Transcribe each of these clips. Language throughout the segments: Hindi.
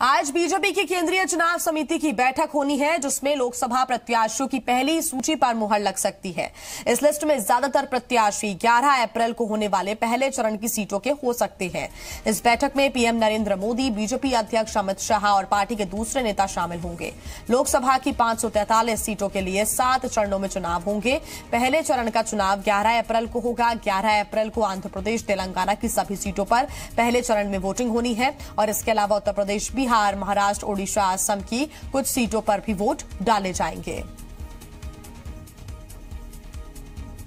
आज बीजेपी की केंद्रीय चुनाव समिति की बैठक होनी है, जिसमें लोकसभा प्रत्याशियों की पहली सूची पर मुहर लग सकती है। इस लिस्ट में ज्यादातर प्रत्याशी 11 अप्रैल को होने वाले पहले चरण की सीटों के हो सकते हैं। इस बैठक में पीएम नरेंद्र मोदी, बीजेपी अध्यक्ष अमित शाह और पार्टी के दूसरे नेता शामिल होंगे। लोकसभा की 543 सीटों के लिए 7 चरणों में चुनाव होंगे। पहले चरण का चुनाव 11 अप्रैल को होगा। 11 अप्रैल को आंध्र प्रदेश, तेलंगाना की सभी सीटों पर पहले चरण में वोटिंग होनी है और इसके अलावा उत्तर प्रदेश, बिहार, महाराष्ट्र, ओडिशा, असम की कुछ सीटों पर भी वोट डाले जाएंगे।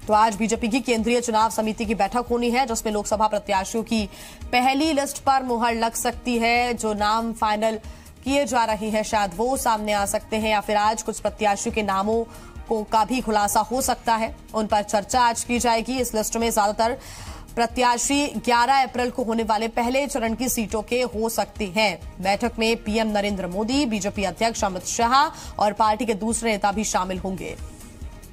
तो आज बीजेपी की केंद्रीय चुनाव समिति की बैठक होनी है, जिसमें लोकसभा प्रत्याशियों की पहली लिस्ट पर मुहर लग सकती है। जो नाम फाइनल किए जा रहे हैं शायद वो सामने आ सकते हैं, या फिर आज कुछ प्रत्याशियों के नामों का भी खुलासा हो सकता है। उन पर चर्चा आज की जाएगी। इस लिस्ट में ज्यादातर प्रत्याशी 11 अप्रैल को होने वाले पहले चरण की सीटों के हो सकते हैं। बैठक में पीएम नरेंद्र मोदी, बीजेपी अध्यक्ष अमित शाह और पार्टी के दूसरे नेता भी शामिल होंगे।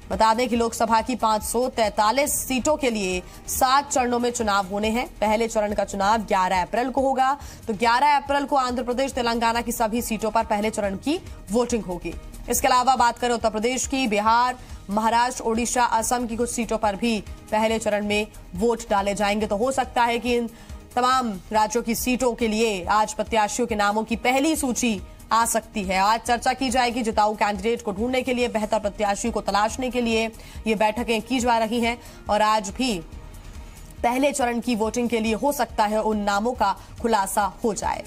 बता दें कि लोकसभा की 543 सीटों के लिए 7 चरणों में चुनाव होने हैं। पहले चरण का चुनाव 11 अप्रैल को होगा, तो 11 अप्रैल को आंध्र प्रदेश, तेलंगाना की सभी सीटों पर पहले चरण की वोटिंग होगी। इसके अलावा बात करें उत्तर प्रदेश की, बिहार, महाराष्ट्र, ओडिशा, असम की कुछ सीटों पर भी पहले चरण में वोट डाले जाएंगे। तो हो सकता है कि इन तमाम राज्यों की सीटों के लिए आज प्रत्याशियों के नामों की पहली सूची आ सकती है। आज चर्चा की जाएगी जिताऊ कैंडिडेट को ढूंढने के लिए, बेहतर प्रत्याशी को तलाशने के लिए ये बैठकें की जा रही हैं और आज भी पहले चरण की वोटिंग के लिए हो सकता है उन नामों का खुलासा हो जाए।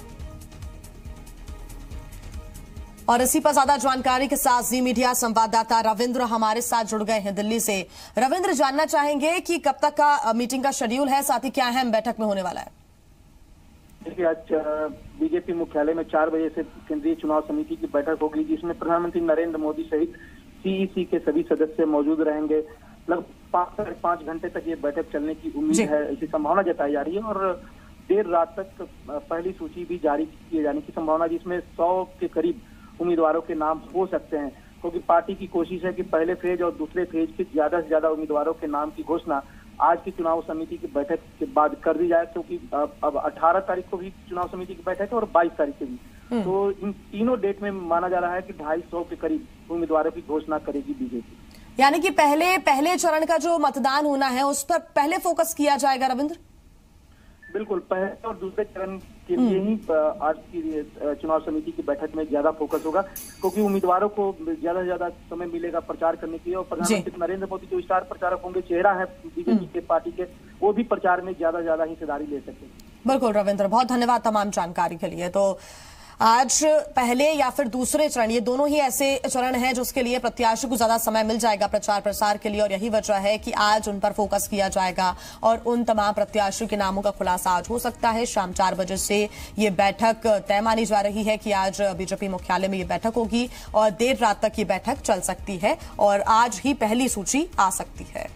और इसी पर ज्यादा जानकारी के साथ जी मीडिया संवाददाता रविंद्र हमारे साथ जुड़ गए हैं दिल्ली से। रविंद्र, जानना चाहेंगे कि कब तक का मीटिंग का शेड्यूल है, साथ ही क्या अहम बैठक में होने वाला है? देखिए, आज बीजेपी मुख्यालय में 4 बजे से केंद्रीय चुनाव समिति की बैठक होगी, जिसमें प्रधानमंत्री नरेंद्र मोदी सहित सीईसी के सभी सदस्य मौजूद रहेंगे। लगभग 5 घंटे तक ये बैठक चलने की उम्मीद है, ऐसी संभावना जताई जा रही है और देर रात तक पहली सूची भी जारी किए जाने की संभावना, जिसमें 100 के करीब उम्मीदवारों के नाम हो सकते हैं, क्योंकि पार्टी की कोशिश है कि पहले फेज और दूसरे फेज के ज्यादा से ज्यादा उम्मीदवारों के नाम की घोषणा आज की चुनाव समिति की बैठक के बाद कर दी जाए, क्योंकि अब 18 तारीख को भी चुनाव समिति की बैठक है और 22 तारीख को भी। तो इन तीनों डेट में माना जा रहा है कि 250 के करीब उम्मीदवारों की घोषणा करेगी बीजेपी। यानी कि पहले चरण का जो मतदान होना है उस पर पहले फोकस किया जाएगा रविंद्र? बिल्कुल, पहले और दूसरे चरण के लिए ही आज की चुनाव समिति की बैठक में ज्यादा फोकस होगा, क्योंकि उम्मीदवारों को ज्यादा से ज्यादा समय मिलेगा प्रचार करने के लिए और प्रधानमंत्री नरेंद्र मोदी जो स्टार प्रचारक होंगे, चेहरा है बीजेपी के पार्टी के, वो भी प्रचार में ज्यादा हिस्सेदारी ले सकते हैं। बिल्कुल रविंद्र, बहुत धन्यवाद तमाम जानकारी के लिए। तो आज पहले या फिर दूसरे चरण, ये दोनों ही ऐसे चरण हैं जिसके लिए प्रत्याशी को ज्यादा समय मिल जाएगा प्रचार प्रसार के लिए, और यही वजह है कि आज उन पर फोकस किया जाएगा और उन तमाम प्रत्याशियों के नामों का खुलासा आज हो सकता है। शाम 4 बजे से ये बैठक तय मानी जा रही है कि आज बीजेपी मुख्यालय में ये बैठक होगी और देर रात तक ये बैठक चल सकती है और आज ही पहली सूची आ सकती है।